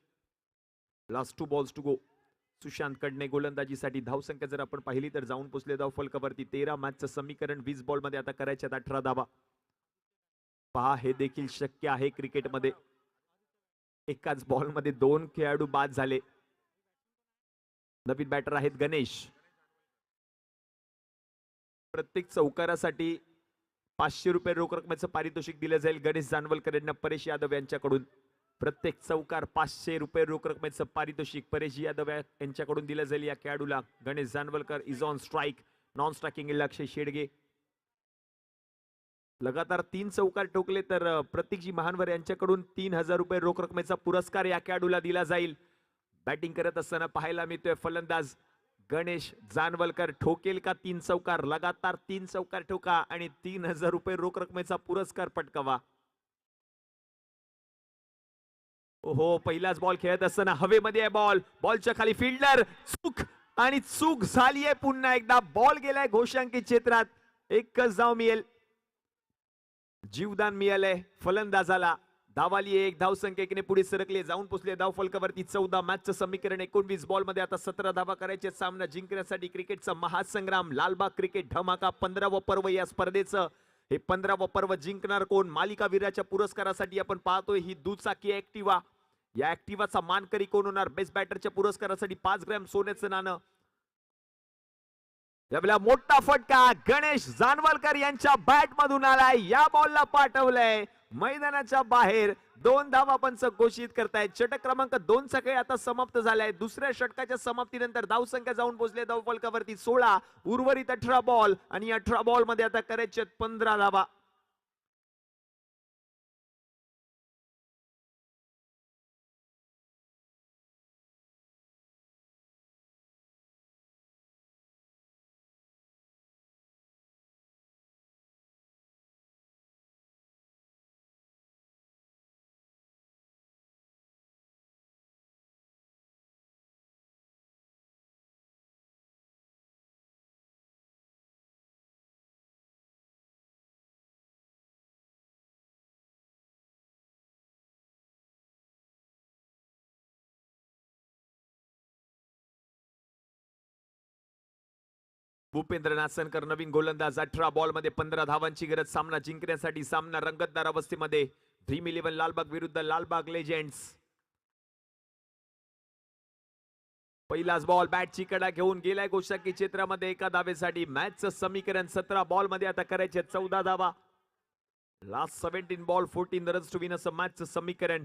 Last 2 balls to go. Sushant Kadne गोलंदाजीसाठी. धावसंख्या जर आपण पाहिली तर जाऊन पोचले धाव फलकावरती. 13 मॅचचं समीकरण 20 बॉल मध्ये आता करायच्यात 18 धावा. पहा, हे देखील शक्य आहे क्रिकेटमध्ये. एकाच बॉल मध्ये 2 खेळाडू बाद झाले. नवीन बॅटर आहेत गणेश. प्रत्येक चौकारासाठी 500 रुपये रोख रकमेचं पारितोषिक दिलं जाईल गणेश जानवलकर यांना परेश यादव यांच्याकडून. प्रत्येक चौकार 500 रुपये रोख रकमेचं पारितोषिक परेश यादव यांच्याकडून दिलं जाईल या खेळाडूला. Ganesh Janwalkar is on strike. Non striking Lakshya Shedge. लगातार 3 चौकार ठोकले तर प्रतीकजी महानवर यांच्याकडून 3000 रुपये रोख रकमेचा पुरस्कार या खेळाडूला दिला जाईल. बॅटिंग करत असताना पाहायला मिळतोय फलंदाज गणेश जानवलकर. ठोकेल का 3 चौकार? लगातार 3 चौकार ठोका आणि 3000 रुपये रोख रकमेचा पुरस्कार पटकावा. ओहो, पहिलाच बॉल खेळत असताना हवेमध्ये आहे बॉल. बॉलच्या खाली फिल्डर चूक आणि चूक झाली आहे. पुन्हा एकदा बॉल गेलाय घोषांकित क्षेत्रात. एकच धाव मिळेल. जीवदान मिळालंय फलंदाजाला. धावाली 1 धावसंख्येने पुढे सरकले. जाऊन पोचले धाव फलकावरती. 14 मॅचचं समीकरण 19 बॉल मध्ये आता 17 धावा करायचे. सामना जिंकण्यासाठी क्रिकेटचा महासंग्राम लालबाग क्रिकेट धमाका 15व पर्व या स्पर्धेचं. हे 15व पर्व जिंकणार कोण? मालिका वीराच्या पुरस्कारासाठी आपण पाहतोय ही दुचाकी ऍक्टिवा. या ऍक्टिव्हाचा मानकरी कोण होणार? बेस्ट बॅटरच्या पुरस्कारासाठी 5 ग्रॅम सोन्याचं नाणं. यावेळेला मोठा फटका गणेश जानवलकर यांच्या बॅट मधून आलाय. या बॉलला पाठवलंय मैदानाच्या बाहेर. 2 धावा पंच घोषित करतायत. षटक क्रमांक 2 चा खेळ आता समाप्त झालाय. दुसऱ्या षटकाच्या समाप्तीनंतर धावसंख्या जाऊन पोहोचले धावफलकावरती 16. उर्वरित 18 बॉल आणि 18 बॉल मध्ये आता करायचे 15 धावा. भूपेंद्र नासनकर नवीन गोलंदाज. 18 बॉल मध्ये 15 धावांची गरज सामना जिंकण्यासाठी. सामना रंगतदार अवस्थेमध्ये. ड्रीम 11 लालबाग विरुद्ध लालबाग लेजेंड्स. पहिलाच बॉल बॅटची कडा घेऊन गेलाय गोषाकी क्षेत्रामध्ये एका धावेसाठी. मॅचचं समीकरण 17 बॉल मध्ये आता करायचे 14 धावा. Last 17 ball 14 runs to win असं मॅचचं समीकरण.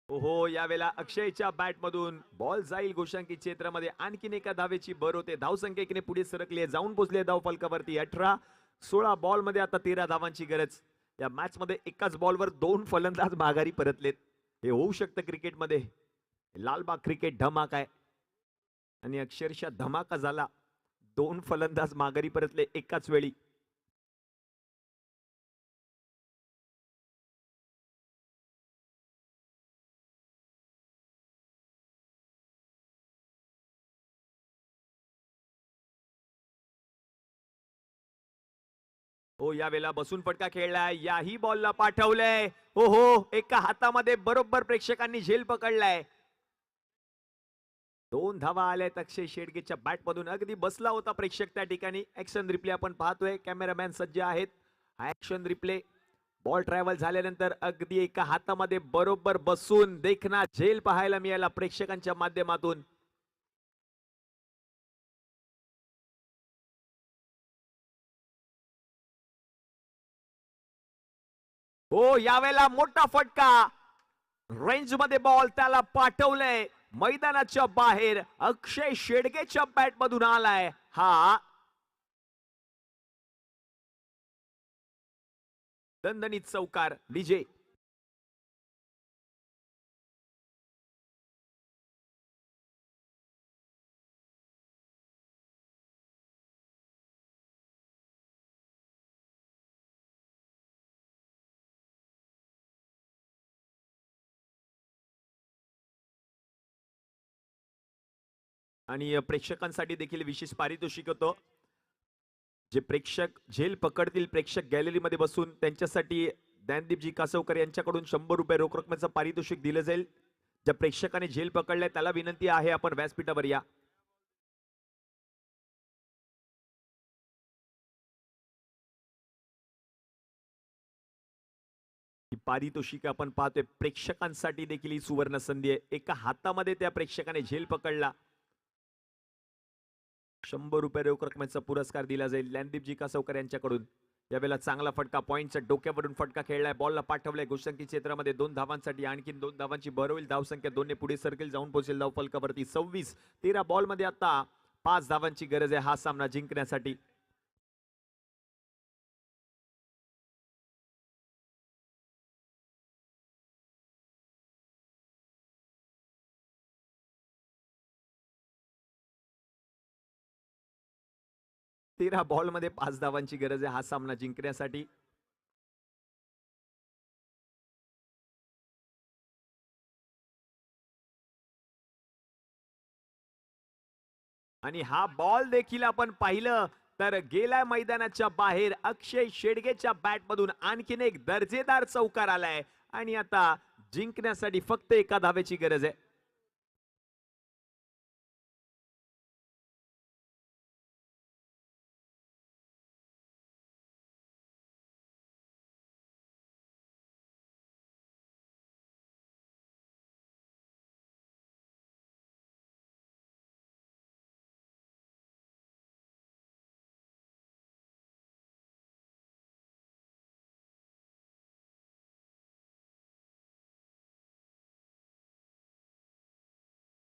हो यावेळेला अक्षयच्या बॅट मधून बॉल जाईल गोशांकी क्षेत्रामध्ये. आणखीन एका धावेची भर होते. धावसंख्या एकीने पुढे सरकली. जाऊन पोहोचले धाव फलकावरती. 18-16 बॉल मध्ये आता 13 धावांची गरज. या मॅच मध्ये एकाच बॉलवर 2 फलंदाज माघारी परतलेत. हे होऊ शकतं क्रिकेटमध्ये. लालबाग क्रिकेट धमाका आहे आणि अक्षरशः धमाका झाला. 2 फलंदाज माघारी परतले एकाच वेळी. हो यावेळेला बसून फटका खेळलाय. याही बॉलला पाठवलंय. हो एका हातामध्ये बरोबर प्रेक्षकांनी झेल पकडलाय. 2 धावा आल्यात अक्षय शेडगेच्या बॅट मधून. अगदी बसला होता प्रेक्षक त्या ठिकाणी. ऍक्शन रिप्ले आपण पाहतोय. कॅमेरामॅन सज्ज आहेत. Action replay. बॉल ट्रॅव्हल झाल्यानंतर अगदी एका हातामध्ये बरोबर बसून देखना झेल पाहायला मिळाला प्रेक्षकांच्या माध्यमातून. हो यावेळेला मोठा फटका. रेंज मध्ये बॉल त्याला पाठवलंय मैदानाच्या बाहेर. अक्षय शेडगेच्या बॅट मधून आलाय हा दणदणीत चौकार. डीजे आणि प्रेक्षकांसाठी देखील विशेष पारितोषिक होतं. जे प्रेक्षक झेल पकडतील प्रेक्षक गॅलरीमध्ये बसून त्यांच्यासाठी ज्ञानदीपजी कासवकर यांच्याकडून 100 रुपये रोख रकमेचं पारितोषिक दिलं जाईल. ज्या प्रेक्षकाने झेल पकडलाय त्याला विनंती आहे आपण व्यासपीठावर या. पारितोषिक आपण पाहतोय. प्रेक्षकांसाठी देखील ही सुवर्ण संधी आहे. एका हातामध्ये त्या प्रेक्षकाने झेल पकडला. 100 रुपये रोख रकमेचा पुरस्कार दिला जाईल ज्ञानदीपजी कासवकर यांच्याकडून. यावेळेला चांगला फटका. पॉइंटच्या डोक्यावरून फटका खेळलाय. बॉलला पाठवलाय गोशांकी क्षेत्रामध्ये. 2 धावांसाठी. आणखीन 2 धावांची भर होईल. धावसंख्या 2 ने पुढे सरकेल. जाऊन पोहोचेल धाव फलकावरती. 26-13 बॉल मध्ये आता 5 धावांची गरज आहे हा सामना जिंकण्यासाठी. तेरा बॉल मध्ये 5 धावांची गरज आहे हा सामना जिंकण्यासाठी. आणि हा बॉल देखील आपण पाहिलं तर गेलाय मैदानाच्या बाहेर. अक्षय शेडगेच्या बॅट मधून आणखीन एक दर्जेदार चौकार आलाय. आणि आता जिंकण्यासाठी फक्त एका धावेची गरज आहे.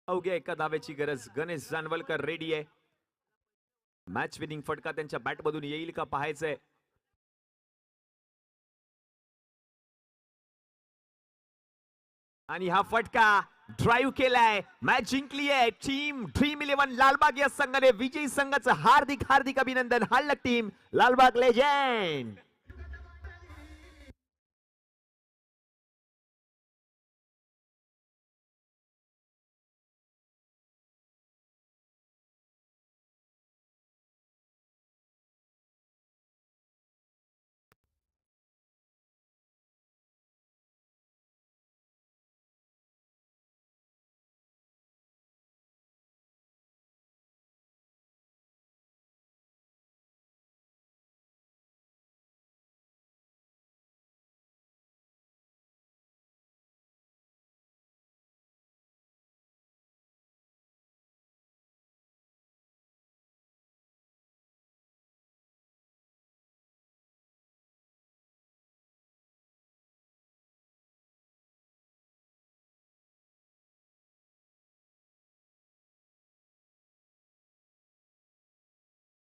अवघ्या एका धावेची गरज. गणेश जानवलकर रेडी आहे. मॅच विनिंग फटका त्यांच्या बॅट मधून येईल का पाहायचंय. आणि हा फटका ड्राईव्ह केलाय. मॅच जिंकली आहे टीम ड्रीम 11 लालबाग या संघाने. विजयी संघाचं हार्दिक हार्दिक अभिनंदन. हल्लक टीम लालबाग लेजेंड.